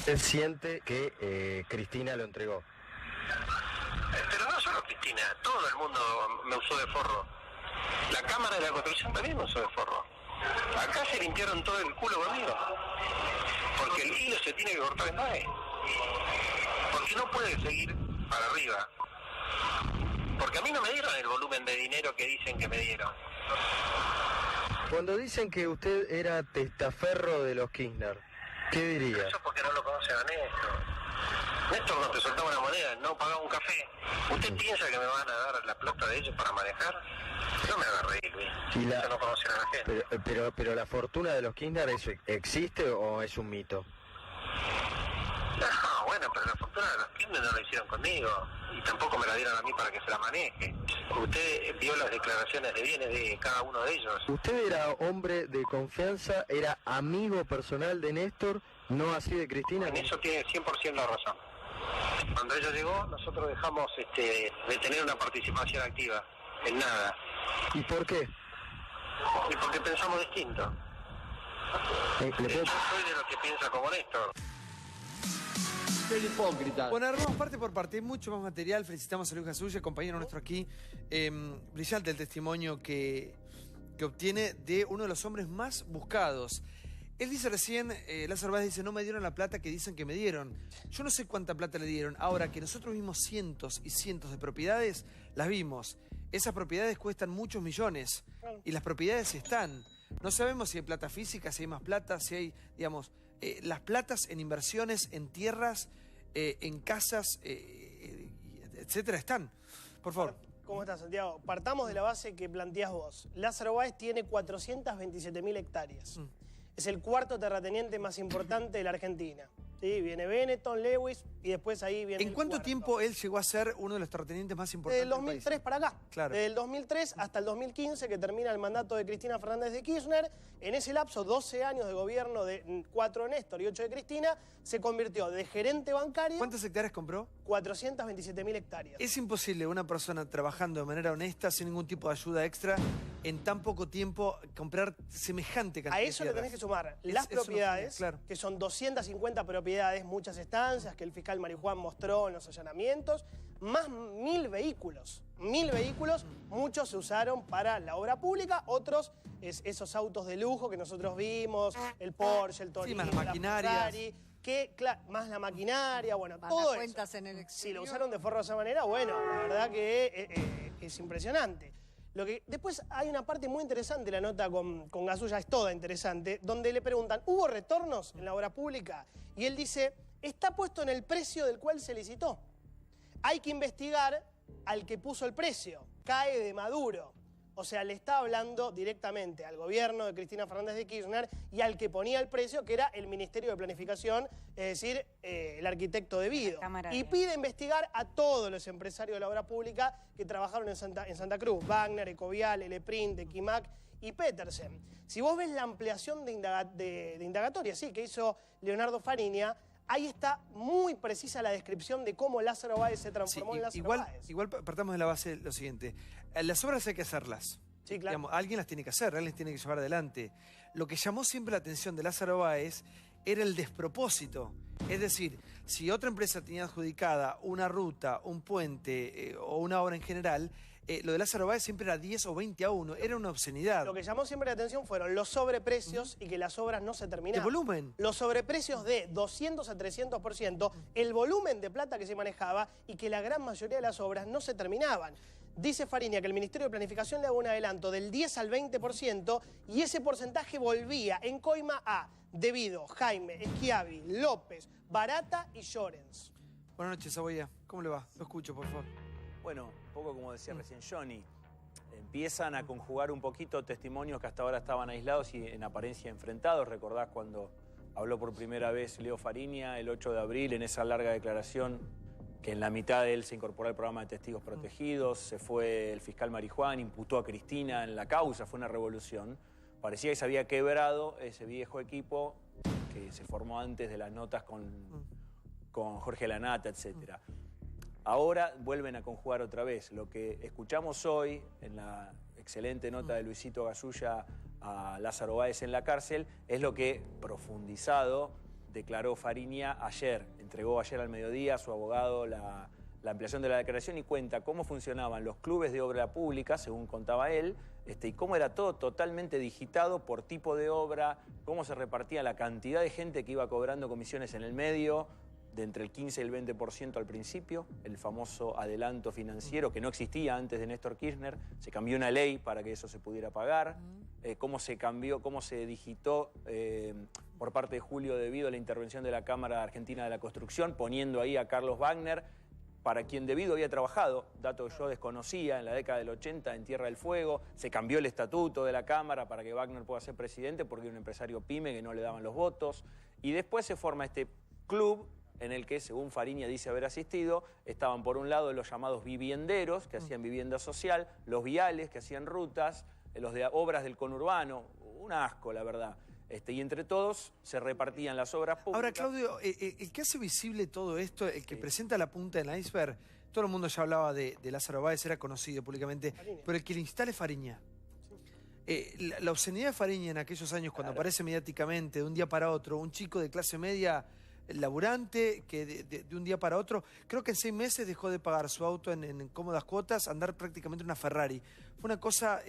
Él siente que Cristina lo entregó. Pero no solo Cristina, todo el mundo me usó de forro. La Cámara de la Construcción también me usó de forro. Acá se limpiaron todo el culo conmigo. Porque el hilo se tiene que cortar en vez. Porque no puede seguir para arriba. Porque a mí no me dieron el volumen de dinero que dicen que me dieron. Cuando dicen que usted era testaferro de los Kirchner, ¿qué diría? Eso porque no lo conocen a Néstor. Néstor no te soltaba una moneda, no pagaba un café. ¿Usted piensa que me van a dar la plata de ellos para manejar? No me haga reír, Luis. Eso no conocen a la gente. Pero la fortuna de los Kirchner, ¿eso existe o es un mito? No, bueno, pero la fortuna de los Kirchner no la hicieron conmigo. Y tampoco me la dieron a mí para que se la maneje. Usted vio las declaraciones de bienes de cada uno de ellos. Usted era hombre de confianza, era amigo personal de Néstor, no así de Cristina. En eso tiene 100% la razón. Cuando ella llegó, nosotros dejamos de tener una participación activa en nada. ¿Y por qué? Y porque pensamos distinto. Yo soy de los que piensa como Néstor. El hipócrita. Bueno, armamos parte por parte, hay mucho más material. Felicitamos a Luis Gasulla, compañero nuestro aquí. Brillante el testimonio que obtiene de uno de los hombres más buscados. Él dice recién, Lázaro Báez dice, no me dieron la plata que dicen que me dieron. Yo no sé cuánta plata le dieron. Ahora que nosotros vimos cientos y cientos de propiedades, las vimos. Esas propiedades cuestan muchos millones. Y las propiedades están. No sabemos si hay plata física, si hay más plata, si hay, digamos, las platas en inversiones, en tierras, en casas, etcétera, están. Por favor. ¿Cómo estás, Santiago? Partamos de la base que planteás vos. Lázaro Báez tiene 427.000 hectáreas. Es el cuarto terrateniente más importante de la Argentina. ¿Sí? Viene Benetton, Lewis y después ahí viene. ¿En cuánto tiempo él llegó a ser uno de los terratenientes más importantes del 2003 del país? para acá. Claro. Desde el 2003 hasta el 2015, que termina el mandato de Cristina Fernández de Kirchner. En ese lapso, 12 años de gobierno de 4 de Néstor y 8 de Cristina, se convirtió de gerente bancario. ¿Cuántas hectáreas compró? 427.000 hectáreas. Es imposible una persona trabajando de manera honesta, sin ningún tipo de ayuda extra, en tan poco tiempo comprar semejante cantidad de A eso le tenés que sumar las Es una propiedades, claro. que son 250 propiedades, muchas estancias que el fiscal Marijuán mostró en los allanamientos, más 1.000 vehículos. 1.000 vehículos, muchos se usaron para la obra pública, otros esos autos de lujo que nosotros vimos, el Porsche, el Torino, más las maquinarias. la Ferrari, más la maquinaria, bueno, Para todo cuentas eso. en el exterior. Si lo usaron de forro de esa manera, bueno, la verdad que es impresionante. Después hay una parte muy interesante, la nota con Gasulla es toda interesante, donde le preguntan, ¿hubo retornos en la obra pública? Y él dice, está puesto en el precio del cual se licitó. Hay que investigar al que puso el precio, cae de Maduro. O sea, le está hablando directamente al gobierno de Cristina Fernández de Kirchner y al que ponía el precio, que era el Ministerio de Planificación, es decir, el arquitecto debido. Y pide investigar a todos los empresarios de la obra pública que trabajaron en Santa Cruz, Wagner, Ecovial, Eleprint, Equimac y Petersen. Si vos ves la ampliación de indagatoria, sí, que hizo Leonardo Fariña, ahí está muy precisa la descripción de cómo Lázaro Báez se transformó en Lázaro Báez. Igual partamos de la base de lo siguiente. Las obras hay que hacerlas. Sí, claro. Digamos, alguien las tiene que hacer, alguien las tiene que llevar adelante. Lo que llamó siempre la atención de Lázaro Báez era el despropósito. Es decir, si otra empresa tenía adjudicada una ruta, un puente o una obra en general, lo de Lázaro Báez siempre era 10 o 20 a 1. Era una obscenidad. Lo que llamó siempre la atención fueron los sobreprecios y que las obras no se terminaban. ¿De volumen? Los sobreprecios de 200 a 300%, el volumen de plata que se manejaba y que la gran mayoría de las obras no se terminaban. Dice Fariña que el Ministerio de Planificación le daba un adelanto del 10 al 20% y ese porcentaje volvía en coima a Devido, Jaime, Schiavi, López, Barata y Llorens. Buenas noches, Saboya. ¿Cómo le va? Lo escucho, por favor. Bueno, un poco como decía recién Johnny, empiezan a conjugar un poquito testimonios que hasta ahora estaban aislados y en apariencia enfrentados. Recordás cuando habló por primera vez Leo Fariña el 8 de abril en esa larga declaración que en la mitad de él se incorporó al programa de testigos protegidos, se fue el fiscal Marijuán, imputó a Cristina en la causa, fue una revolución. Parecía que se había quebrado ese viejo equipo que se formó antes de las notas con Jorge Lanata, etcétera. Ahora vuelven a conjugar otra vez. Lo que escuchamos hoy en la excelente nota de Luisito Gasulla a Lázaro Báez en la cárcel es lo que, profundizado, declaró Fariña ayer. Entregó ayer al mediodía a su abogado la ampliación de la declaración y cuenta cómo funcionaban los clubes de obra pública, según contaba él, y cómo era todo totalmente digitado por tipo de obra, cómo se repartía la cantidad de gente que iba cobrando comisiones en el medio, de entre el 15 y el 20% al principio, el famoso adelanto financiero que no existía antes de Néstor Kirchner, se cambió una ley para que eso se pudiera pagar, cómo se cambió, cómo se digitó por parte de Julio debido a la intervención de la Cámara Argentina de la Construcción, poniendo ahí a Carlos Wagner, para quien debido había trabajado, dato que yo desconocía, en la década del 80 en Tierra del Fuego, se cambió el estatuto de la Cámara para que Wagner pueda ser presidente porque era un empresario pyme que no le daban los votos, y después se forma este club en el que, según Fariña dice haber asistido, estaban por un lado los llamados vivienderos, que hacían vivienda social, los viales, que hacían rutas, los de obras del conurbano, un asco, la verdad. Y entre todos se repartían las obras públicas. Ahora, Claudio, el que hace visible todo esto, el que presenta la punta del iceberg, todo el mundo ya hablaba de Lázaro Báez, era conocido públicamente, pero el que le instala es Fariña. La obscenidad de Fariña en aquellos años, cuando aparece mediáticamente, de un día para otro, un chico de clase media laburante, que de un día para otro, creo que en 6 meses dejó de pagar su auto en cómodas cuotas, andar prácticamente una Ferrari. Fue una cosa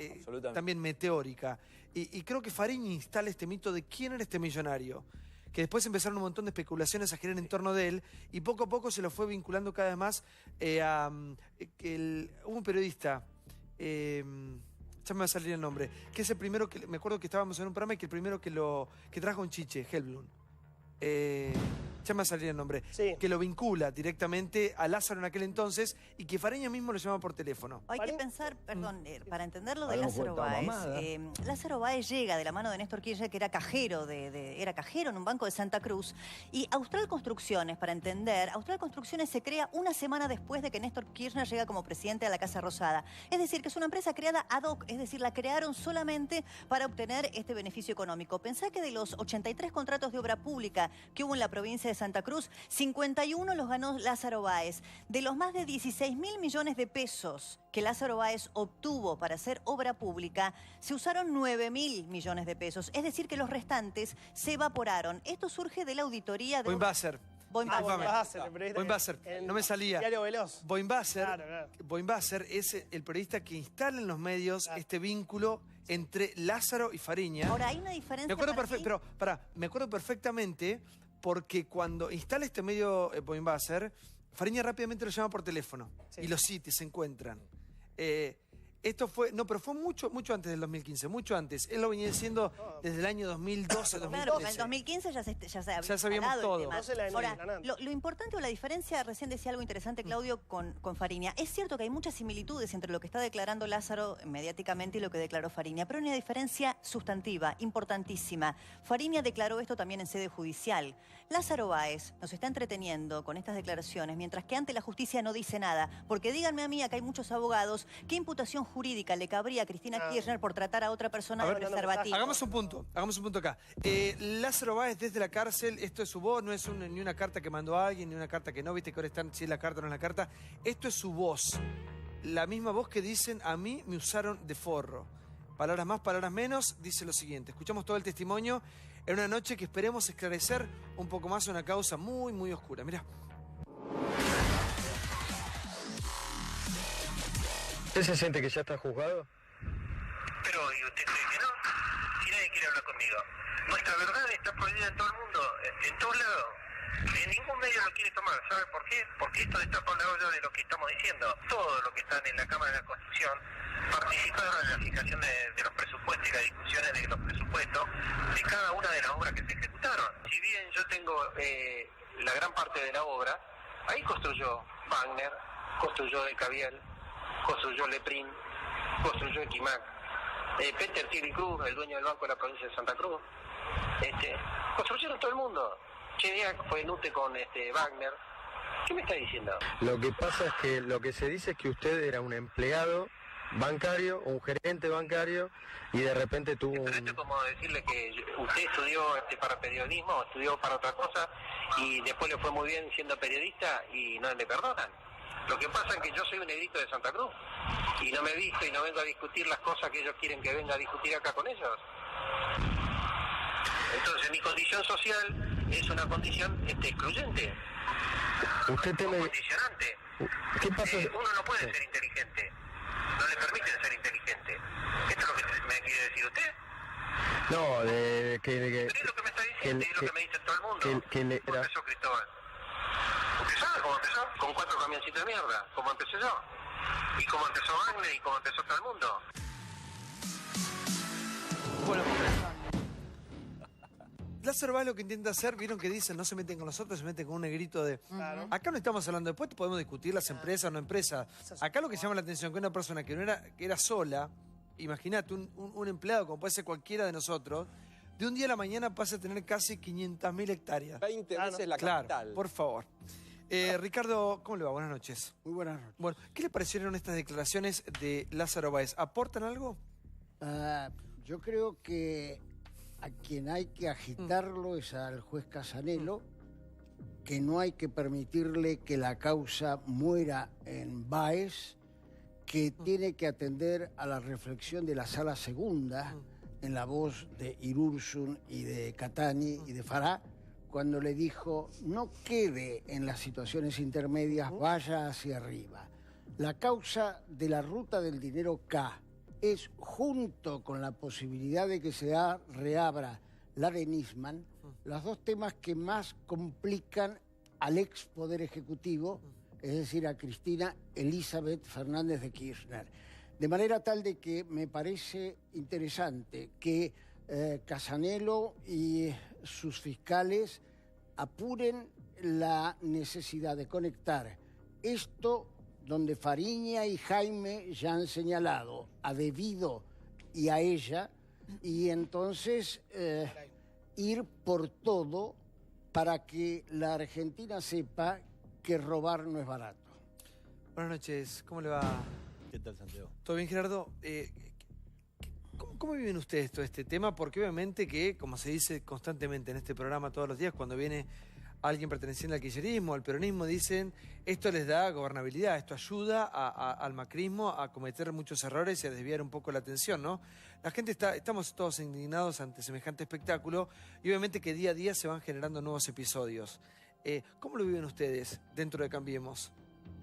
también meteórica. Y creo que Fariña instala este mito de quién era este millonario, que después empezaron un montón de especulaciones a girar en torno de él, y poco a poco se lo fue vinculando cada vez más hubo un periodista, ya me va a salir el nombre, que es el primero que, me acuerdo que estábamos en un programa y que el primero que trajo un chiche, Helblum. Ya me va a salir el nombre, Sí. que lo vincula directamente a Lázaro en aquel entonces y que Fariña mismo lo llama por teléfono. Hay que pensar, perdón, para entender lo de Habíamos Lázaro vuelto a Báez, mamada. Lázaro Báez llega de la mano de Néstor Kirchner, que era cajero, era cajero en un banco de Santa Cruz, y Austral Construcciones, para entender, Austral Construcciones se crea una semana después de que Néstor Kirchner llega como presidente a la Casa Rosada. Es decir, que es una empresa creada ad hoc, es decir, la crearon solamente para obtener este beneficio económico. Pensá que de los 83 contratos de obra pública que hubo en la provincia de Santa Cruz, 51 los ganó Lázaro Báez. De los más de 16.000 millones de pesos que Lázaro Báez obtuvo para hacer obra pública, se usaron 9.000 millones de pesos. Es decir, que los restantes se evaporaron. Esto surge de la auditoría de... Boinbasser. Boinbasser, no me salía. Diario Veloz. Boinbasser, Claro. Boinbasser es el periodista que instala en los medios este vínculo entre Lázaro y Fariña. Ahora, hay una diferencia. Me acuerdo, para mí. me acuerdo perfectamente porque cuando instala este medio Boinbasser, Fariña rápidamente lo llama por teléfono y los sitios se encuentran. Esto fue, pero fue mucho antes del 2015, mucho antes. Él lo venía diciendo desde el año 2012, 2013. Claro, porque en el 2015 ya sabíamos todo. No se la Ahora, ganando. lo importante o la diferencia, recién decía algo interesante Claudio con Fariña. Es cierto que hay muchas similitudes entre lo que está declarando Lázaro mediáticamente y lo que declaró Fariña, pero hay una diferencia sustantiva, importantísima. Fariña declaró esto también en sede judicial. Lázaro Báez nos está entreteniendo con estas declaraciones, mientras que ante la justicia no dice nada. Porque díganme a mí, acá hay muchos abogados, ¿qué imputación jurídica le cabría a Cristina Kirchner por tratar a otra persona de preservativo? Hagamos un punto acá. Lázaro Báez desde la cárcel, esto es su voz, no es ni una carta que mandó a alguien, ni una carta que no, viste que ahora están si es la carta o no es la carta. Esto es su voz. La misma voz que dicen, a mí me usaron de forro. Palabras más, palabras menos, dice lo siguiente. Escuchamos todo el testimonio en una noche que esperemos esclarecer un poco más una causa muy, muy oscura. Mirá. ¿Usted se siente que ya está juzgado? Pero, ¿y usted cree que no? Si nadie quiere hablar conmigo. Nuestra verdad está prohibida en todo el mundo, en todos lados. En ningún medio lo quiere tomar. ¿Sabe por qué? Porque esto destapa la olla de lo que estamos diciendo. Todos los que están en la Cámara de la Constitución participaron en la fijación de los presupuestos y las discusiones de los presupuestos de cada una de las obras que se ejecutaron. Si bien yo tengo la gran parte de la obra, ahí construyó Wagner, construyó El Caviel, construyó Leprin, construyó Equimac, Peter Tilly Cruz, el dueño del banco de la provincia de Santa Cruz, construyeron todo el mundo. Chediak fue Nute con Wagner. ¿Qué me está diciendo? Lo que pasa es que lo que se dice es que usted era un empleado bancario, un gerente bancario, y de repente tuvo Pero esto es como decirle que usted estudió para periodismo, o estudió para otra cosa, y después le fue muy bien siendo periodista y no le perdonan. Lo que pasa es que yo soy un edicto de Santa Cruz y no me he visto y no vengo a discutir las cosas que ellos quieren que venga a discutir acá con ellos. Entonces mi condición social es una condición excluyente. Usted teme... Condicionante. ¿Qué pasa? Uno no puede ser inteligente. No le permiten ser inteligente. ¿Esto es lo que me quiere decir usted? No, Pero es lo que me está diciendo, es lo que me dice todo el mundo. ¿Cómo empezó Cristóbal? ¿Usted sabe cómo empezó? Con 4 camioncitos de mierda, como empecé yo. Y como empezó Wagner y como empezó todo el mundo. Bueno, Lázaro Báez lo que intenta hacer, vieron que dicen no se meten con nosotros, se meten con un negrito de... Claro. Acá no estamos hablando, después podemos discutir las empresas o no empresas. Acá lo que llama la atención que una persona que era sola, imagínate, un empleado como puede ser cualquiera de nosotros, de un día a la mañana pasa a tener casi 500.000 hectáreas. 20 veces la Claro, capital. por favor. Ricardo, ¿cómo le va? Buenas noches. Muy buenas noches. Bueno, ¿qué le parecieron estas declaraciones de Lázaro Báez? ¿Aportan algo? Yo creo que a quien hay que agitarlo es al juez Casanelo, que no hay que permitirle que la causa muera en Báez, que tiene que atender a la reflexión de la Sala Segunda, en la voz de Irursun y de Catani y de Farah, cuando le dijo, no quede en las situaciones intermedias, vaya hacia arriba. La causa de la ruta del dinero K es, junto con la posibilidad de que se reabra la de Nisman, los dos temas que más complican al ex Poder Ejecutivo, es decir, a Cristina Elizabeth Fernández de Kirchner. De manera tal de que me parece interesante que Casanelo y sus fiscales apuren la necesidad de conectar esto donde Fariña y Jaime ya han señalado a Debido y a ella, y entonces ir por todo para que la Argentina sepa que robar no es barato. Buenas noches, ¿cómo le va? ¿Qué tal, Santiago? ¿Todo bien, Gerardo? ¿Cómo viven ustedes todo este tema? Porque obviamente que, como se dice constantemente en este programa todos los días, cuando viene alguien perteneciente al kirchnerismo, al peronismo, dicen esto les da gobernabilidad, esto ayuda al macrismo a cometer muchos errores y a desviar un poco la atención, ¿no? La gente estamos todos indignados ante semejante espectáculo y obviamente que día a día se van generando nuevos episodios. ¿Cómo lo viven ustedes dentro de Cambiemos?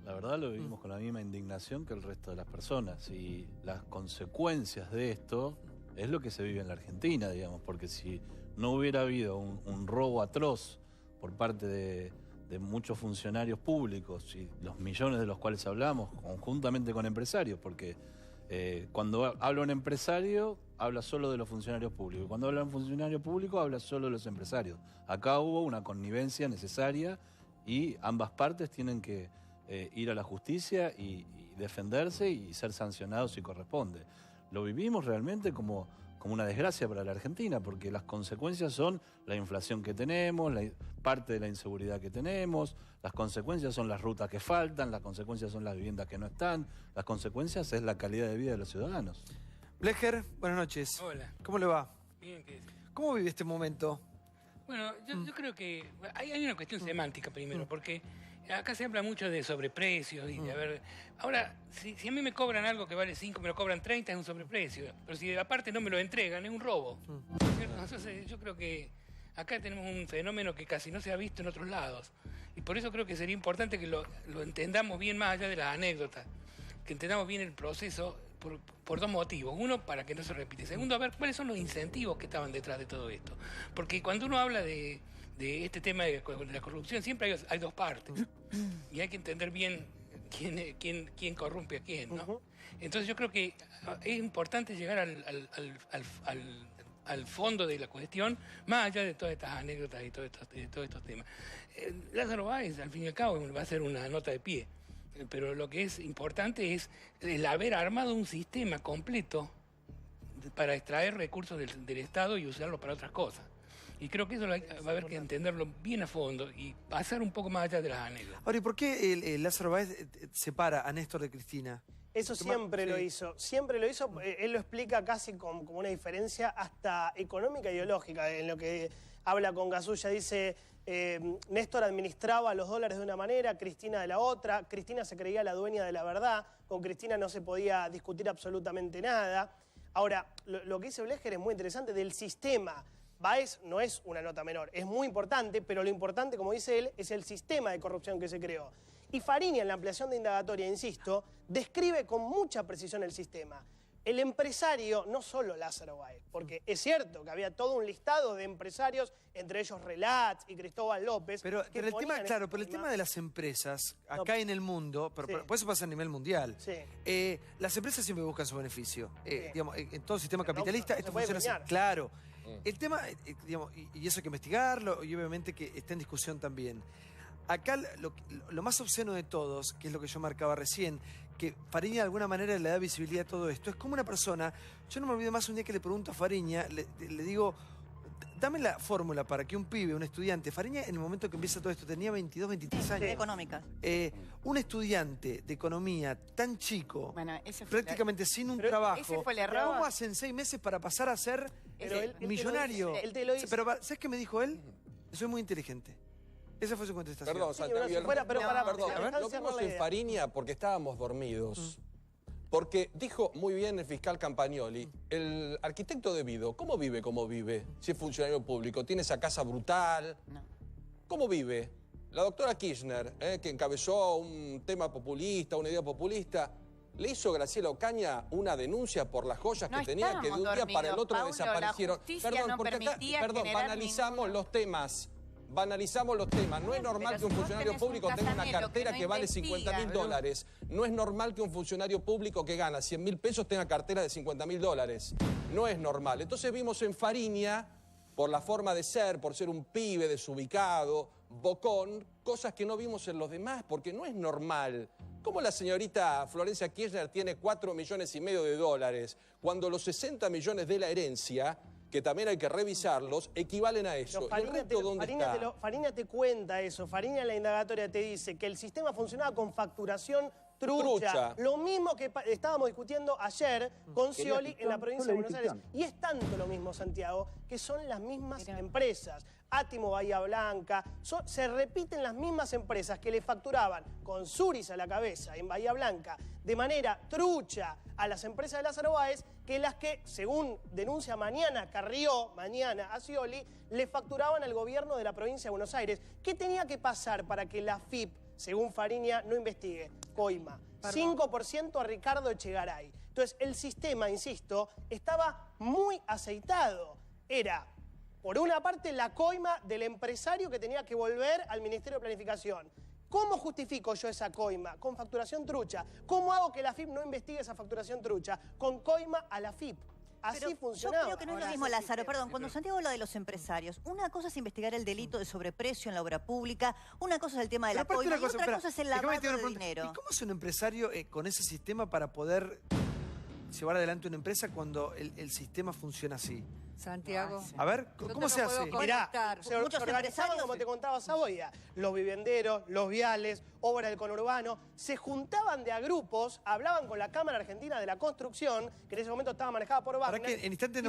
La verdad lo vivimos con la misma indignación que el resto de las personas y las consecuencias de esto es lo que se vive en la Argentina, digamos, porque si no hubiera habido un robo atroz por parte de muchos funcionarios públicos y los millones de los cuales hablamos, conjuntamente con empresarios, porque cuando habla un empresario, habla solo de los funcionarios públicos. Cuando habla un funcionario público, habla solo de los empresarios. Acá hubo una connivencia necesaria y ambas partes tienen que ir a la justicia y defenderse y ser sancionados si corresponde. Lo vivimos realmente como una desgracia para la Argentina, porque las consecuencias son la inflación que tenemos, parte de la inseguridad que tenemos, las consecuencias son las rutas que faltan, las consecuencias son las viviendas que no están, las consecuencias es la calidad de vida de los ciudadanos. Blecher, buenas noches. Hola. ¿Cómo le va? Bien, ¿qué decís? ¿Cómo vive este momento? Bueno, yo creo que hay una cuestión semántica primero, porque acá se habla mucho de sobreprecios y de haber... Ahora, si a mí me cobran algo que vale 5, me lo cobran 30, es un sobreprecio. Pero si aparte no me lo entregan, es un robo. ¿Cierto? Entonces, yo creo que acá tenemos un fenómeno que casi no se ha visto en otros lados. Y por eso creo que sería importante que lo entendamos bien más allá de las anécdotas. Que entendamos bien el proceso por dos motivos. Uno, para que no se repite. Segundo, a ver cuáles son los incentivos que estaban detrás de todo esto. Porque cuando uno habla de este tema de la corrupción, siempre hay dos partes. Y hay que entender bien quién corrompe a quién, ¿no? Entonces yo creo que es importante llegar al fondo de la cuestión, más allá de todas estas anécdotas y todos estos temas. Lázaro Báez, al fin y al cabo, va a ser una nota de pie. Pero lo que es importante es el haber armado un sistema completo para extraer recursos del Estado y usarlos para otras cosas. Y creo que eso va a haber que entenderlo bien a fondo y pasar un poco más allá de las anécdotas. Ahora, ¿y por qué Lázaro Báez separa a Néstor de Cristina? Eso siempre lo hizo. Siempre lo hizo. Él lo explica casi como una diferencia hasta económica e ideológica. En lo que habla con Gasulla dice... Néstor administraba los dólares de una manera, Cristina de la otra. Cristina se creía la dueña de la verdad. Con Cristina no se podía discutir absolutamente nada. Ahora, lo que dice Blecher es muy interesante del sistema. Báez no es una nota menor, es muy importante, pero lo importante, como dice él, es el sistema de corrupción que se creó. Y Fariña, en la ampliación de indagatoria, insisto, describe con mucha precisión el sistema. El empresario, no solo Lázaro Báez, porque es cierto que había todo un listado de empresarios, entre ellos Relats y Cristóbal López. Pero el tema, claro, pero el tema de las empresas, acá en el mundo, pero por eso pasa a nivel mundial, las empresas siempre buscan su beneficio. Digamos, en todo sistema capitalista esto funciona así. Claro. El tema, digamos, y eso hay que investigarlo, y obviamente que está en discusión también. Acá lo más obsceno de todos, que es lo que yo marcaba recién, que Fariña de alguna manera le da visibilidad a todo esto, es como una persona, yo no me olvido más un día que le pregunto a Fariña, le digo, dame la fórmula para que un pibe, un estudiante, Fariña en el momento que empieza todo esto tenía 22, 23 años. Económicas. Un estudiante de economía tan chico, ese fue prácticamente sin un trabajo, ese fue el error. ¿cómo hacen 6 meses para pasar a ser millonario? Él te lo dice. Pero ¿sabes qué me dijo él? Soy muy inteligente. Esa fue su contestación. Perdón, Santiago. Lo vimos en Fariña porque estábamos dormidos. Porque dijo muy bien el fiscal Campagnoli, el arquitecto de Vido, ¿cómo vive como vive? Si es funcionario público, tiene esa casa brutal. No. ¿Cómo vive? La doctora Kirchner, que encabezó un tema populista, una idea populista, le hizo Graciela Ocaña una denuncia por las joyas que tenía, que de un día para el otro desaparecieron. Perdón, banalizamos los temas. Banalizamos los temas. No es normal que un funcionario público tenga una cartera que vale $50.000. No es normal que un funcionario público que gana 100.000 pesos tenga cartera de $50.000. No es normal. Entonces vimos en Fariña, por la forma de ser, por ser un pibe desubicado, bocón, cosas que no vimos en los demás, porque no es normal. ¿Cómo la señorita Florencia Kirchner tiene $4,5 millones cuando los 60 millones de la herencia, que también hay que revisarlos, equivalen a eso? Fariña te cuenta eso. Fariña en la indagatoria te dice que el sistema funcionaba con facturación trucha. Lo mismo que estábamos discutiendo ayer con Scioli en la provincia de Buenos Aires. Y es tanto lo mismo, Santiago, que son las mismas empresas. Átimo, Bahía Blanca, se repiten las mismas empresas que le facturaban con Suris a la cabeza en Bahía Blanca de manera trucha a las empresas de Lázaro Báez, que las que, según denuncia mañana a Scioli, le facturaban al gobierno de la provincia de Buenos Aires. ¿Qué tenía que pasar para que la FIP, según Fariña, no investigue? Coima. 5% a Ricardo Echegaray. Entonces, el sistema, insisto, estaba muy aceitado. Era, por una parte, la coima del empresario que tenía que volver al Ministerio de Planificación. ¿Cómo justifico yo esa coima? Con facturación trucha. ¿Cómo hago que la FIP no investigue esa facturación trucha? Con coima a la FIP. Así funcionaba. Yo creo que no es lo mismo, Lázaro. Perdón, cuando Santiago habla de los empresarios, una cosa es investigar el delito de sobreprecio en la obra pública, una cosa es el tema de la coima y otra cosa es el lavado de dinero. ¿Y cómo es un empresario con ese sistema para poder llevar adelante una empresa cuando el sistema funciona así? Santiago. A ver, ¿cómo se hace? Mirá, se organizaban, como te contaba Saboya, los vivenderos, los viales, obras del conurbano, se juntaban de a grupos, hablaban con la Cámara Argentina de la Construcción, que en ese momento estaba manejada por Wagner. Que en instante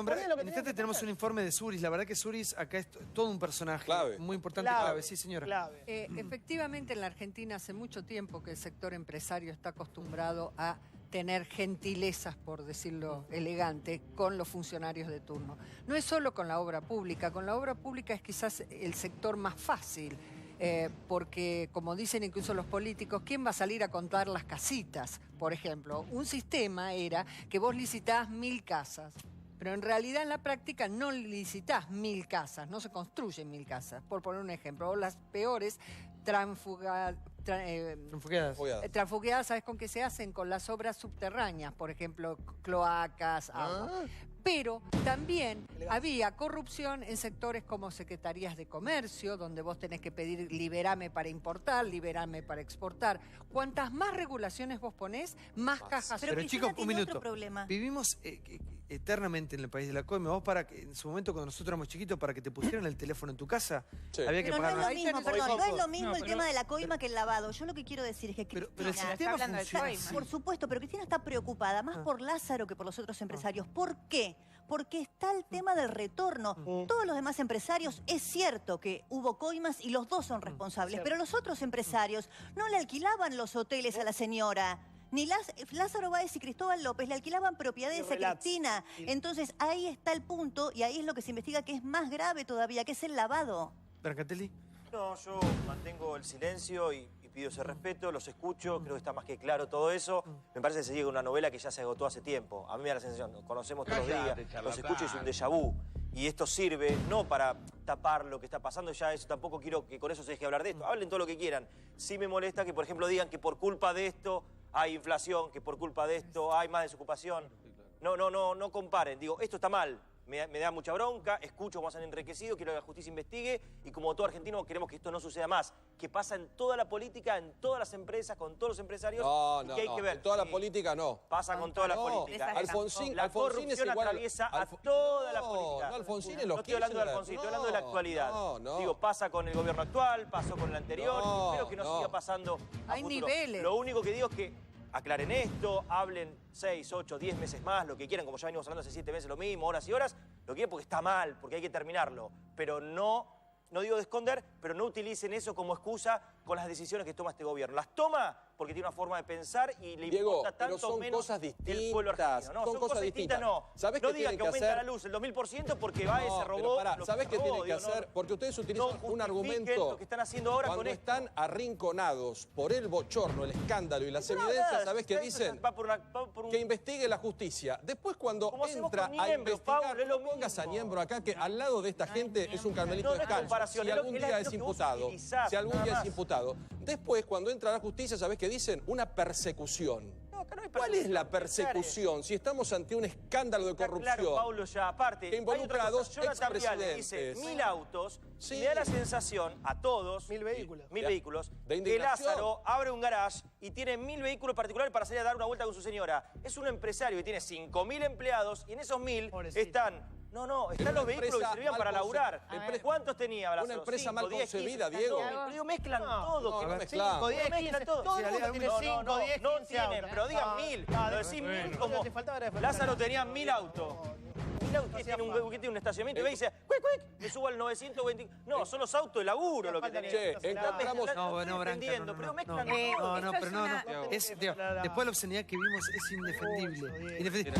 tenemos un informe de Suris. La verdad que Suris acá es todo un personaje muy importante, clave. Sí, señora. Efectivamente, en la Argentina hace mucho tiempo que el sector empresario está acostumbrado a tener gentilezas, por decirlo elegante, con los funcionarios de turno. No es solo con la obra pública es quizás el sector más fácil, porque como dicen incluso los políticos, ¿quién va a salir a contar las casitas? Por ejemplo, un sistema era que vos licitás 1000 casas, pero en realidad en la práctica no licitás 1000 casas, no se construyen 1000 casas, por poner un ejemplo, o las peores transfugadas, ¿sabes con qué se hacen? Con las obras subterráneas, por ejemplo, cloacas, agua. Pero también había corrupción en sectores como secretarías de comercio, donde vos tenés que pedir liberame para importar, liberame para exportar. Cuantas más regulaciones vos ponés, más cajas. Pero chicos, un minuto. Vivimos eternamente en el país de la coima. Vos en su momento, cuando nosotros éramos chiquitos, para que te pusieran el teléfono en tu casa, había que pagar. No es lo mismo, no es lo mismo el tema de la coima que el lavado. Yo lo que quiero decir es que Cristina, pero el sistema funciona. Por supuesto, pero Cristina está preocupada más por Lázaro que por los otros empresarios. ¿Por qué? Porque está el tema del retorno. Todos los demás empresarios, es cierto que hubo coimas y los dos son responsables, pero los otros empresarios no le alquilaban los hoteles a la señora Ni Lázaro Báez y Cristóbal López le alquilaban propiedades a Cristina. Entonces ahí está el punto y ahí es lo que se investiga que es más grave todavía, que es el lavado. Brancatelli. No, yo mantengo el silencio y pido ese respeto, los escucho, creo que está más que claro todo eso. Me parece que se llega a una novela que ya se agotó hace tiempo. A mí me da la sensación, nos conocemos todos los días, los escucho y es un déjà vu. Y esto sirve no para tapar lo que está pasando, ya eso tampoco quiero que con eso se deje hablar de esto. Hablen todo lo que quieran. Sí me molesta que, por ejemplo, digan que por culpa de esto hay inflación, que por culpa de esto hay más desocupación. No comparen. Digo, esto está mal. Me da mucha bronca, escucho cómo se han enriquecido, quiero que la justicia investigue y como todo argentino queremos que esto no suceda más. Que pasa en toda la política, en todas las empresas, con todos los empresarios. No, que hay que ver. En toda la política no. Pasa con toda la política. Alfonsín corrupción es igual atraviesa a toda la política. No, Alfonsín es lo No estoy hablando de Alfonsín, estoy hablando de la actualidad. Digo, pasa con el gobierno actual, pasó con el anterior, y espero que no siga pasando a Hay futuro. niveles. Lo único que digo es que aclaren esto, hablen 6, 8, 10 meses más, lo que quieran, como ya venimos hablando hace 7 meses lo mismo, horas y horas, lo que quieran porque está mal, porque hay que terminarlo. Pero no digo de esconder, pero no utilicen eso como excusa con las decisiones que toma este gobierno. Las toma porque tiene una forma de pensar y le importa tanto pero son menos cosas distintas, el pueblo argentino. No, son cosas distintas, no. ¿Sabés no qué digan tienen que que aumenta hacer? la luz el 2000% porque Baez se robó. Pero pará, lo ¿sabés que qué tienen que robó? hacer? Porque ustedes utilizan un argumento. Lo que están haciendo ahora cuando con esto. están arrinconados por el bochorno, el escándalo y las evidencias, ¿sabés qué dicen? Que investigue la justicia. Después cuando entra a investigar, no pongas a Niembro acá, que al lado de esta gente es un carmelito descalzo. Si algún día es imputado. Si algún día es imputado. Después, cuando entra a la justicia, ¿sabés qué dicen? Una persecución. ¿Cuál es la persecución? Si estamos ante un escándalo de corrupción. Claro, Paulo, ya aparte. Que involucra a dos expresidentes. Dice 1000 autos. Sí. Y me da la sensación a todos. 1000 vehículos. 1000 vehículos. De que Lázaro abre un garage y tiene 1000 vehículos particulares para salir a dar una vuelta con su señora. Es un empresario que tiene 5000 empleados y en esos 1000 están. Están los vehículos que servían para laburar. ¿Cuántos tenía Lázaro? Una empresa 5, mal 10, concebida, 15, Diego. Pero mezclan todo. No mezclan. 5, 10, 15, todo el mundo tiene 5, 10, 15 No tienen, pero digan 1000. Lo decís 1000 como... Lázaro tenía 1000 autos. Que tiene un estacionamiento y ve y dice, ¡cuic! Me subo al 920. No, son los autos de laburo lo que tenés. Encontramos. Pero mezclan Después la obscenidad que vimos es indefendible.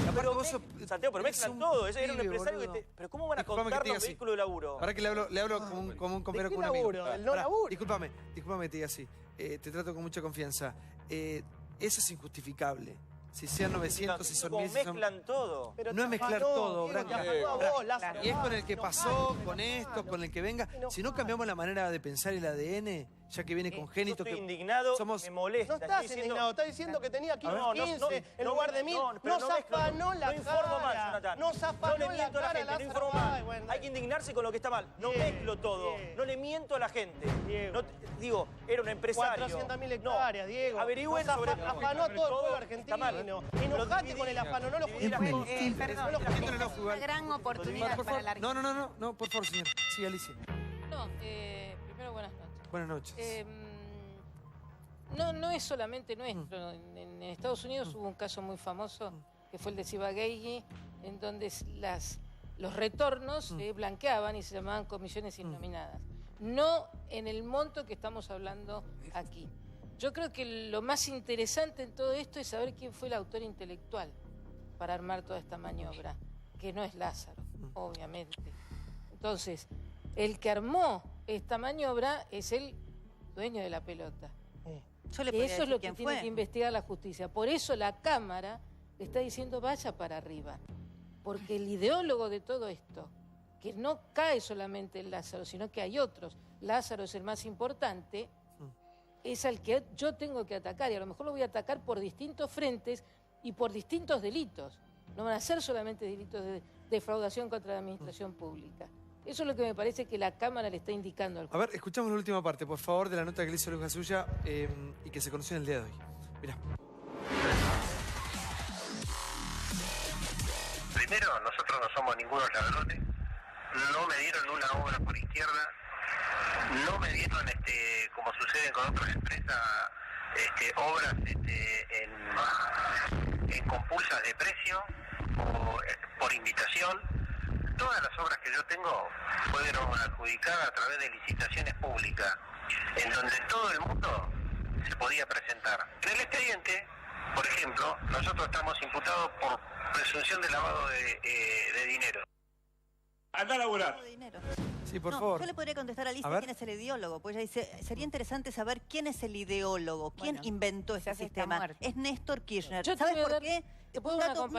Santiago, pero mezclan todo. Ese era un empresario que te... Pero ¿cómo van a contar los vehículos de laburo? Ahora que le hablo como un compañero, como un amigo. Discúlpame que te diga así. Te trato con mucha confianza. Eso es injustificable. Si sean 900, si son 1000... mezclan todo. No es mezclar todo, Branca. Y es con el que pasó, con esto, con el que venga. Si no cambiamos la manera de pensar el ADN, ya que viene congénito... Yo estoy indignado, me molesta. No estás indignado, estás diciendo que tenía 15 en lugar de 1000. No zafanó la cara. No zafanó le miento a la gente, no informo mal. Hay que indignarse con lo que está mal. No mezclo todo. No le miento a la gente. Digo, era un empresario. 400.000 hectáreas, Diego. Averigüen sobre... Afanó a todo el pueblo argentino. Enojate con el afano, no lo justifiques. Perdón, una gran oportunidad para la Argentina. No, por favor, señor. Sí, Alicia. Primero, buenas noches. Buenas noches. No es solamente nuestro. En Estados Unidos hubo un caso muy famoso, que fue el de Ciba-Geigy, en donde los retornos se blanqueaban y se llamaban comisiones innominadas. No en el monto que estamos hablando aquí. Yo creo que lo más interesante en todo esto es saber quién fue el autor intelectual para armar toda esta maniobra, que no es Lázaro, obviamente. Entonces, el que armó esta maniobra es el dueño de la pelota. Y eso es lo que tiene que investigar la justicia. Por eso la Cámara le está diciendo vaya para arriba. Porque el ideólogo de todo esto, que no cae solamente en Lázaro, sino que hay otros, Lázaro es el más importante, es al que yo tengo que atacar. Y a lo mejor lo voy a atacar por distintos frentes y por distintos delitos. No van a ser solamente delitos de defraudación contra la administración pública. Eso es lo que me parece que la Cámara le está indicando al juez. A ver, escuchamos la última parte, por favor, de la nota que le hizo Luis Gasulla y que se conoció en el día de hoy. Mirá. Primero, nosotros no somos ningunos ladrones. No me dieron una obra por izquierda. No me dieron, como sucede con otras empresas, obras en compulsas de precio o por invitación. Todas las obras que yo tengo fueron adjudicadas a través de licitaciones públicas, en donde todo el mundo se podía presentar. En el expediente Por ejemplo, nosotros estamos imputados por presunción de lavado de dinero. Anda a laburar. Sí, por favor. Yo le podría contestar a Alicia quién es el ideólogo, pues ella dice, sería interesante saber quién es el ideólogo, quién inventó ese sistema. Es Néstor Kirchner. ¿Sabes por qué? Un dato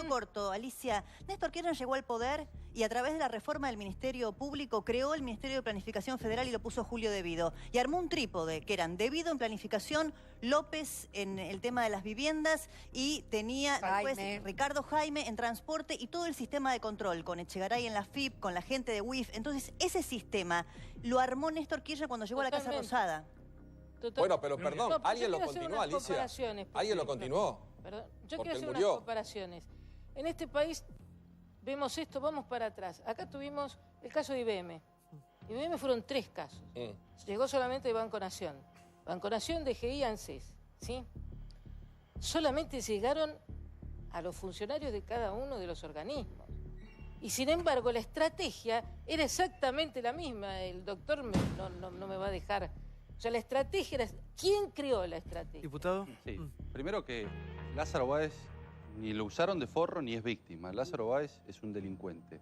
corto, Alicia. Néstor Kirchner llegó al poder y a través de la reforma del Ministerio Público creó el Ministerio de Planificación Federal y lo puso Julio De Vido. Y armó un trípode, que eran De Vido en planificación, López en el tema de las viviendas y tenía después Ricardo Jaime en transporte y todo el sistema de control, con Echegaray en la FIP, con la gente de WIF. Entonces, ese sistema lo armó Néstor Kirchner cuando llegó a la Casa Rosada. Bueno, pero perdón, alguien lo continuó, Alicia. Alguien lo continuó. Perdón. Yo quiero hacer unas comparaciones. En este país vemos esto, vamos para atrás. Acá tuvimos el caso de IBM. IBM fueron 3 casos. Llegó solamente de Banco Nación. Banco Nación, DGI, ANSES. ¿Sí? Solamente llegaron a los funcionarios de cada uno de los organismos. Y sin embargo, la estrategia era exactamente la misma. El doctor no me va a dejar. O sea, la estrategia era... ¿Quién creó la estrategia? ¿Diputado? Sí. Primero que Lázaro Báez ni lo usaron de forro ni es víctima. Lázaro Báez es un delincuente.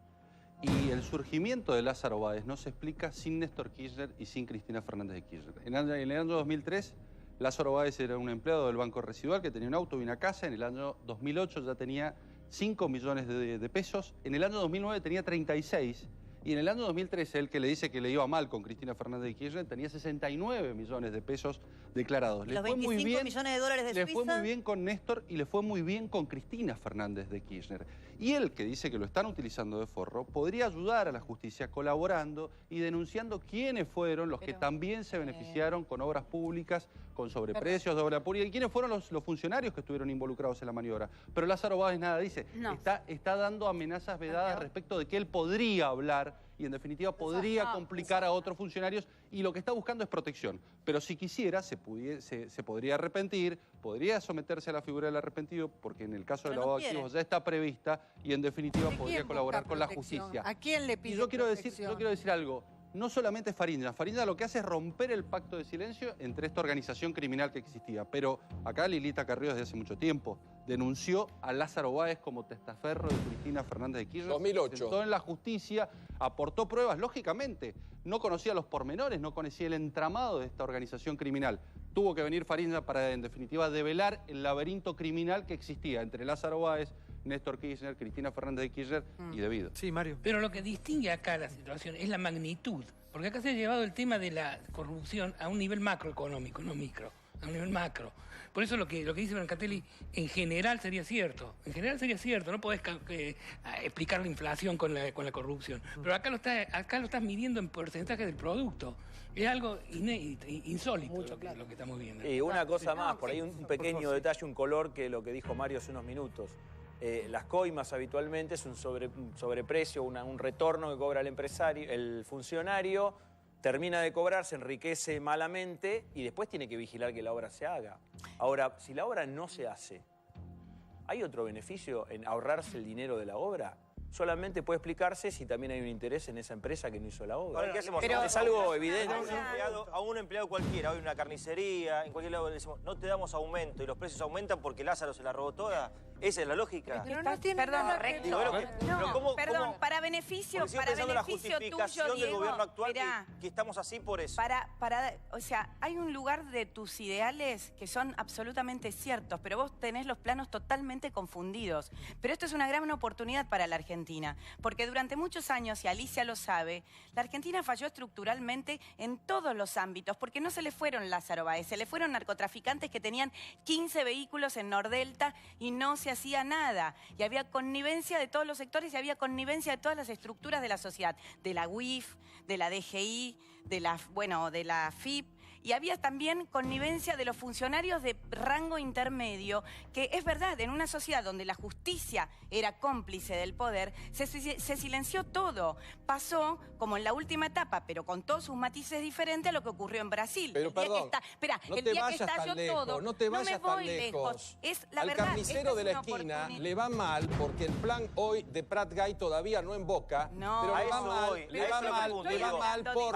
Y el surgimiento de Lázaro Báez no se explica sin Néstor Kirchner y sin Cristina Fernández de Kirchner. En el año 2003, Lázaro Báez era un empleado del Banco Residual que tenía un auto y una casa. En el año 2008 ya tenía 5 millones de pesos. En el año 2009 tenía 36. Y en el año 2013, el que le dice que le iba mal con Cristina Fernández de Kirchner, tenía 69 millones de pesos declarados. Los 25 millones de dólares de Suiza. Le fue muy bien con Néstor y le fue muy bien con Cristina Fernández de Kirchner. Y él, que dice que lo están utilizando de forro, podría ayudar a la justicia colaborando y denunciando quiénes fueron los que también se beneficiaron con obras públicas, con sobreprecios de obra pública, y quiénes fueron los funcionarios que estuvieron involucrados en la maniobra. Pero Lázaro Báez nada dice. Está dando amenazas vedadas respecto de que él podría hablar y en definitiva podría complicar a otros funcionarios, y lo que está buscando es protección. Pero si quisiera, se podría arrepentir, podría someterse a la figura del arrepentido, porque en el caso del lavado de activos ya está prevista y en definitiva podría colaborar con la justicia. ¿A quién le pide yo quiero decir algo. No solamente Fariña. Fariña lo que hace es romper el pacto de silencio entre esta organización criminal que existía. Pero acá Lilita Carrillo desde hace mucho tiempo denunció a Lázaro Báez como testaferro de Cristina Fernández de Kirchner. 2008. Se sentó en la justicia, aportó pruebas, lógicamente. No conocía los pormenores, no conocía el entramado de esta organización criminal. Tuvo que venir Fariña para, en definitiva, develar el laberinto criminal que existía entre Lázaro Báez, Néstor Kirchner, Cristina Fernández de Kirchner y De Vido. Sí, Mario. Pero lo que distingue acá la situación es la magnitud. Porque acá se ha llevado el tema de la corrupción a un nivel macroeconómico, no micro, a un nivel macro. Por eso lo que dice Brancatelli en general sería cierto. En general sería cierto, no podés explicar la inflación con la corrupción. Pero acá lo estás midiendo en porcentaje del producto. Es algo insólito lo que estamos viendo. Y una cosa más, por ahí un pequeño detalle, un color que lo que dijo Mario hace unos minutos. Las coimas habitualmente es un sobreprecio, un retorno que cobra el empresario, el funcionario, termina de cobrar, se enriquece malamente y después tiene que vigilar que la obra se haga. Ahora, si la obra no se hace, ¿hay otro beneficio en ahorrarse el dinero de la obra? Solamente puede explicarse si también hay un interés en esa empresa que no hizo la obra. Bueno, ¿qué hacemos? Pero es algo evidente. A un empleado cualquiera, hoy una carnicería, en cualquier lado le decimos, no te damos aumento y los precios aumentan porque Lázaro se la robó toda. ¿Esa es la lógica? Pero no tiene nada que ver. Perdón, para beneficio tuyo, la justificación del Diego, gobierno actual que estamos así por eso. O sea, hay un lugar de tus ideales que son absolutamente ciertos, pero vos tenés los planos totalmente confundidos. Pero esto es una gran oportunidad para la Argentina, porque durante muchos años, y Alicia lo sabe, la Argentina falló estructuralmente en todos los ámbitos, porque no se le fueron Lázaro Báez, se le fueron narcotraficantes que tenían 15 vehículos en Nordelta y no se hacía nada. Y había connivencia de todos los sectores y había connivencia de todas las estructuras de la sociedad, de la UIF, de la DGI, de la FIP. Y había también connivencia de los funcionarios de rango intermedio, que es verdad, en una sociedad donde la justicia era cómplice del poder, se silenció todo. Pasó, como en la última etapa, pero con todos sus matices diferentes, a lo que ocurrió en Brasil. Pero perdón, el día que estalló todo, no te vayas tan lejos. Es la Al verdad, carnicero de la esquina le va mal porque el plan hoy de Prat Gay todavía no emboca. No, pero le va mal porque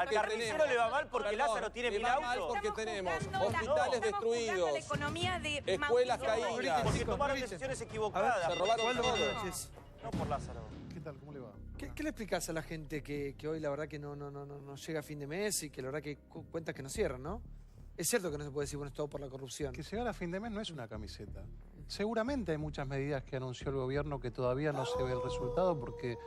al carnicero le va mal porque Lázaro tiene 1000 autos porque tenemos jugando hospitales destruidos, la economía de escuelas Mauricio caídas. Porque tomaron decisiones equivocadas. Se robaron todo. No por Lázaro. ¿Qué tal? ¿Cómo le va? ¿Qué le explicás a la gente que hoy la verdad que no llega a fin de mes y que la verdad que cuentas que no cierran, ¿no? Es cierto que no se puede decir, bueno, es todo por la corrupción. Que llegar a fin de mes no es una camiseta. Seguramente hay muchas medidas que anunció el gobierno que todavía no se ve el resultado porque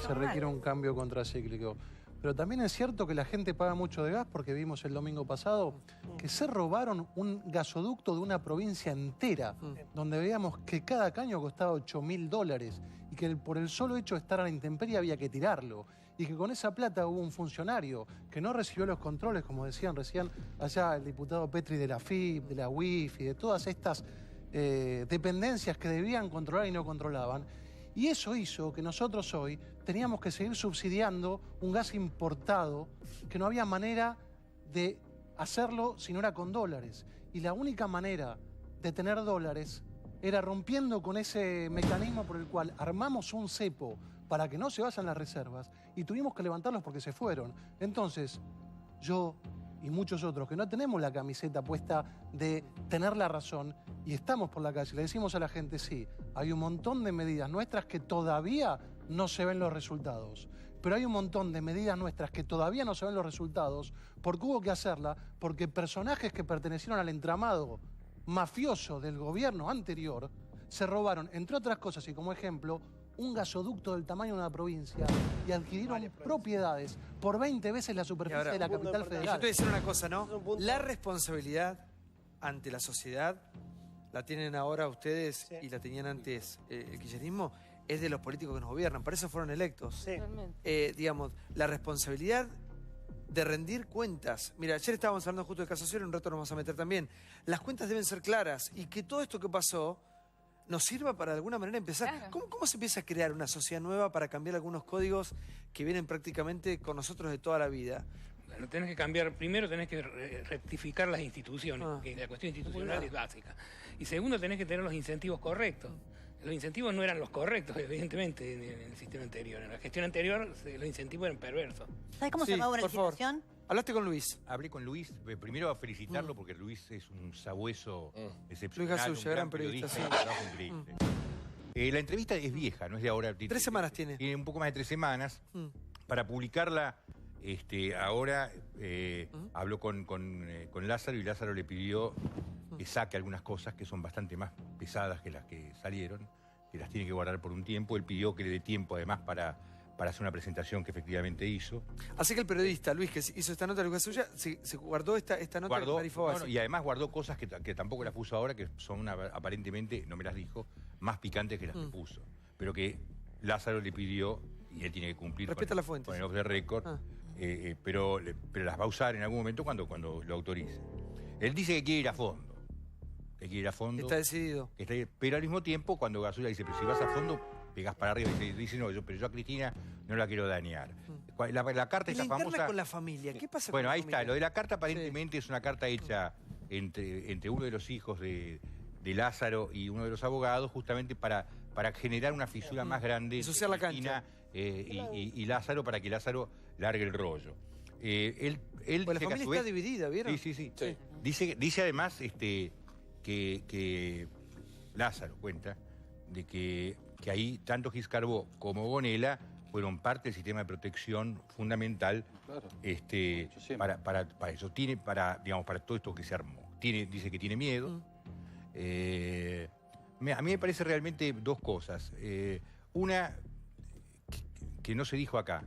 se requiere un cambio contracíclico. Pero también es cierto que la gente paga mucho de gas porque vimos el domingo pasado que se robaron un gasoducto de una provincia entera, donde veíamos que cada caño costaba $8.000 y que por el solo hecho de estar a la intemperie había que tirarlo. Y que con esa plata hubo un funcionario que no recibió los controles, como decían recién allá el diputado Petri de la FIP, de la UIF y de todas estas dependencias que debían controlar y no controlaban. Y eso hizo que nosotros hoy teníamos que seguir subsidiando un gas importado que no había manera de hacerlo si no era con dólares. Y la única manera de tener dólares era rompiendo con ese mecanismo por el cual armamos un cepo para que no se vayan las reservas y tuvimos que levantarlos porque se fueron. Entonces, yo y muchos otros que no tenemos la camiseta puesta de tener la razón y estamos por la calle, le decimos a la gente, sí, hay un montón de medidas nuestras que todavía no se ven los resultados. Pero hay un montón de medidas nuestras que todavía no se ven los resultados porque hubo que hacerla, porque personajes que pertenecieron al entramado mafioso del gobierno anterior se robaron, entre otras cosas, y como ejemplo, un gasoducto del tamaño de una provincia y adquirieron propiedades por 20 veces la superficie de la capital federal. Yo te voy a decir una cosa, ¿no? La responsabilidad ante la sociedad la tienen ahora ustedes y la tenían antes el kirchnerismo, es de los políticos que nos gobiernan, para eso fueron electos. Digamos, la responsabilidad de rendir cuentas. Mira, ayer estábamos hablando justo del caso Cielo, en un rato nos vamos a meter también. Las cuentas deben ser claras y que todo esto que pasó nos sirva para de alguna manera empezar. Claro. ¿Cómo se empieza a crear una sociedad nueva para cambiar algunos códigos que vienen prácticamente con nosotros de toda la vida? Bueno, tenés que cambiar, primero tenés que rectificar las instituciones, porque la cuestión institucional es básica. Y segundo, tenés que tener los incentivos correctos. Los incentivos no eran los correctos, evidentemente, en el sistema anterior. En la gestión anterior, los incentivos eran perversos. ¿Sabes cómo se llamaba una licitación? Hablaste con Luis. Hablé con Luis, primero a felicitarlo porque Luis es un sabueso excepcional, Luis Gasulla, gran periodista, un trabajo increíble. La entrevista es vieja, no es de ahora. 3 semanas tiene. Tiene un poco más de 3 semanas. Para publicarla, ahora habló con Lázaro y Lázaro le pidió que saque algunas cosas que son bastante más pesadas que las que salieron, que las tiene que guardar por un tiempo. Él pidió que le dé tiempo además para hacer una presentación que efectivamente hizo. Así que el periodista, Luis, que hizo esta nota de Lucas Suya, se guardó esta nota de Marifo. Y además guardó cosas que tampoco las puso ahora, que son aparentemente, no me las dijo, más picantes que las que puso. Pero que Lázaro le pidió, y él tiene que cumplir con el off the record, pero las va a usar en algún momento cuando lo autorice. Él dice que quiere ir a fondo. Está decidido. Pero al mismo tiempo, cuando Gasulla dice, pero si vas a fondo, pegás para arriba y dice, no, pero yo a Cristina no la quiero dañar. La carta esa famosa... con la familia, ¿qué pasa con la familia? Bueno, ahí está, lo de la carta aparentemente es una carta hecha entre uno de los hijos de Lázaro y uno de los abogados, justamente para generar una fisura más grande entre Cristina y Lázaro, para que Lázaro largue el rollo. Pues la familia está dividida, ¿vieron? Sí. Dice además que Lázaro cuenta de que ahí tanto Giscarbó como Gonella fueron parte del sistema de protección fundamental para eso. Para todo esto que se armó. Dice que tiene miedo. A mí me parece realmente dos cosas. Una, que no se dijo acá.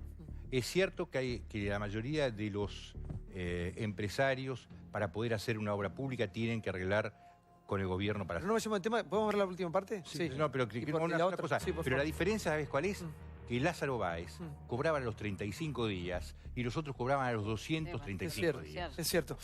Es cierto que la mayoría de los empresarios, para poder hacer una obra pública, tienen que arreglar con el gobierno para... ¿No me llamo el tema? ¿Podemos ver la última parte? Sí. No, pero una cosa. Pero la diferencia, ¿sabes cuál es? Que Lázaro Báez cobraba a los 35 días y los otros cobraban a los 235 días. Es cierto.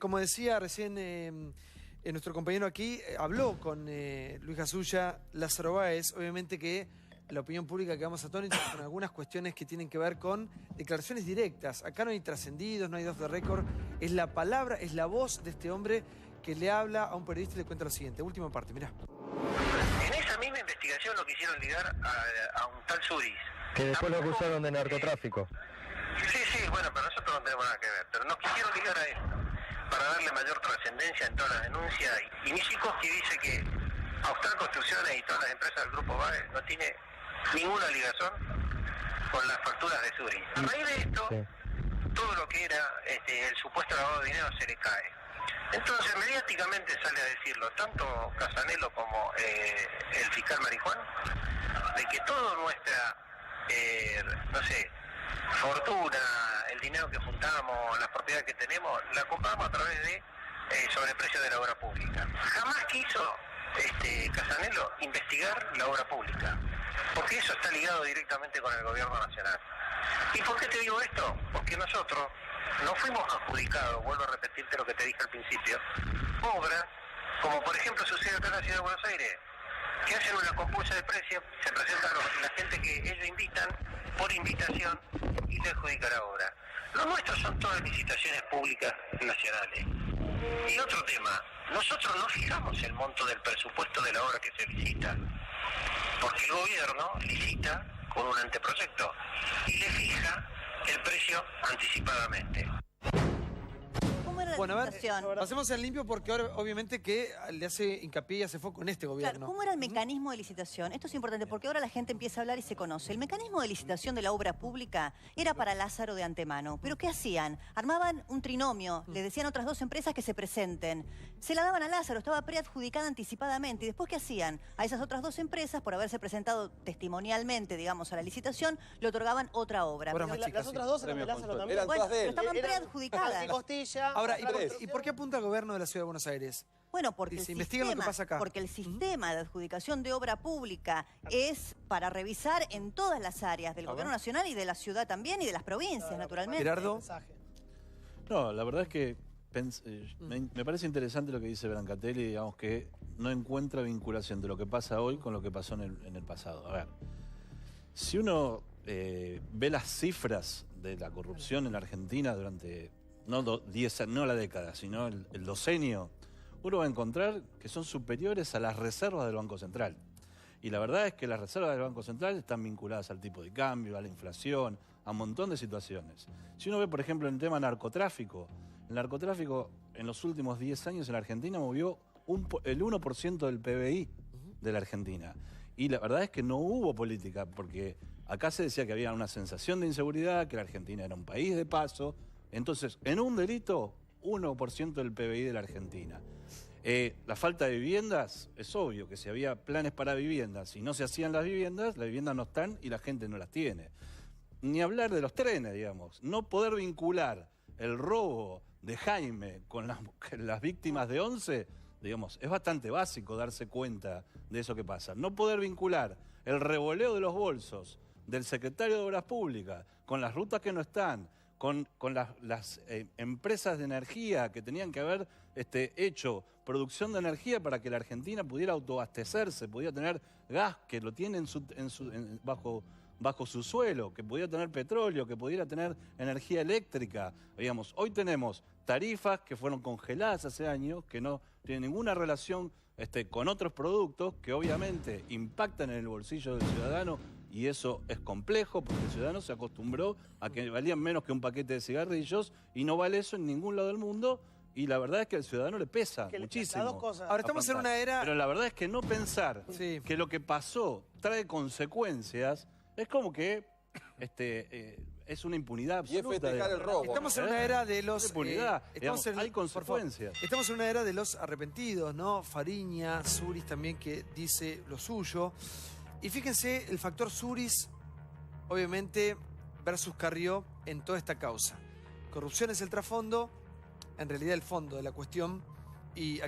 Como decía recién nuestro compañero aquí, habló con Luis Gasulla, Lázaro Báez, obviamente que la opinión pública quedamos atónitos con algunas cuestiones que tienen que ver con declaraciones directas. Acá no hay trascendidos, no hay off the record. Es la palabra, es la voz de este hombre que le habla a un periodista y le cuenta lo siguiente. Última parte, mirá. En esa misma investigación lo quisieron ligar a un tal Suris. Que después lo acusaron de narcotráfico. Sí, bueno, pero nosotros no tenemos nada que ver. Pero nos quisieron ligar a él. para darle mayor trascendencia en todas las denuncias. Y Michikoski dice que Austral Construcciones y todas las empresas del Grupo BAE no tiene ninguna ligación con las facturas de Zurich. A raíz de esto, todo lo que era el supuesto lavado de dinero se le cae. Entonces, mediáticamente sale a decirlo, tanto Casanelo como el fiscal Marijuán, de que toda nuestra, fortuna, el dinero que juntamos, las propiedades que tenemos, la compramos a través de sobreprecio de la obra pública. Jamás quiso Casanelo investigar la obra pública, porque eso está ligado directamente con el gobierno nacional. ¿Y por qué te digo esto? Porque nosotros no fuimos adjudicados, vuelvo a repetirte lo que te dije al principio, obras, como por ejemplo sucede acá en la Ciudad de Buenos Aires, que hacen una compulsa de precios, se presentan la gente que ellos invitan por invitación y le adjudican la obra. Los nuestros son todas licitaciones públicas nacionales. Y otro tema, nosotros no fijamos el monto del presupuesto de la obra que se licita, porque el gobierno licita con un anteproyecto y le fija el precio anticipadamente. Bueno, a ver, pasemos en limpio porque ahora obviamente que le hace hincapié y hace foco en este gobierno. Claro, ¿cómo era el mecanismo de licitación? Esto es importante porque ahora la gente empieza a hablar y se conoce. El mecanismo de licitación de la obra pública era para Lázaro de antemano. ¿Pero qué hacían? Armaban un trinomio, le decían a otras dos empresas que se presenten. Se la daban a Lázaro, estaba preadjudicada anticipadamente. ¿Y después qué hacían? A esas otras dos empresas, por haberse presentado testimonialmente, digamos, a la licitación, le otorgaban otra obra. Pero las otras dos eran de Lázaro también. Eran Bueno, todas de pero él. estaban preadjudicadas. Ahora, ¿y por qué apunta el gobierno de la Ciudad de Buenos Aires? Bueno, porque Dice, investiguen lo que pasa acá. Porque el sistema de adjudicación de obra pública es para revisar en todas las áreas del gobierno nacional y de la ciudad también y de las provincias, naturalmente. Gerardo. No, la verdad es que me parece interesante lo que dice Brancatelli, digamos que no encuentra vinculación de lo que pasa hoy con lo que pasó en el pasado. A ver, si uno ve las cifras de la corrupción en la Argentina durante, no la década, sino el docenio, uno va a encontrar que son superiores a las reservas del Banco Central. Y la verdad es que las reservas del Banco Central están vinculadas al tipo de cambio, a la inflación, a un montón de situaciones. Si uno ve, por ejemplo, el tema narcotráfico, el narcotráfico en los últimos 10 años en la Argentina movió el 1% del PBI de la Argentina. Y la verdad es que no hubo política, porque acá se decía que había una sensación de inseguridad, que la Argentina era un país de paso. Entonces, en un delito, 1% del PBI de la Argentina. La falta de viviendas, es obvio que si había planes para viviendas y no se hacían las viviendas no están y la gente no las tiene. Ni hablar de los trenes, digamos. No poder vincular el robo de Jaime con las víctimas de 11, digamos, es bastante básico darse cuenta de eso que pasa. No poder vincular el revoleo de los bolsos del secretario de Obras Públicas con las rutas que no están, con las empresas de energía que tenían que haber hecho producción de energía para que la Argentina pudiera autoabastecerse, pudiera tener gas, que lo tiene bajo su suelo, que pudiera tener petróleo, que pudiera tener energía eléctrica. Digamos, hoy tenemos tarifas que fueron congeladas hace años, que no tienen ninguna relación con otros productos que obviamente impactan en el bolsillo del ciudadano. Y eso es complejo porque el ciudadano se acostumbró a que valían menos que un paquete de cigarrillos y no vale eso en ningún lado del mundo. Y la verdad es que al ciudadano le pesa muchísimo. Las dos cosas. Ahora estamos en una era... Pero la verdad es que no pensar que lo que pasó trae consecuencias es como que es una impunidad absoluta. Y es festejar el robo. Estamos en una era de los... impunidad. Hay consecuencias. Estamos en una era de los arrepentidos, ¿no? Fariña, Suris también que dice lo suyo. Y fíjense el factor Suris, obviamente, versus Carrió en toda esta causa. Corrupción es el trasfondo, en realidad el fondo de la cuestión. Y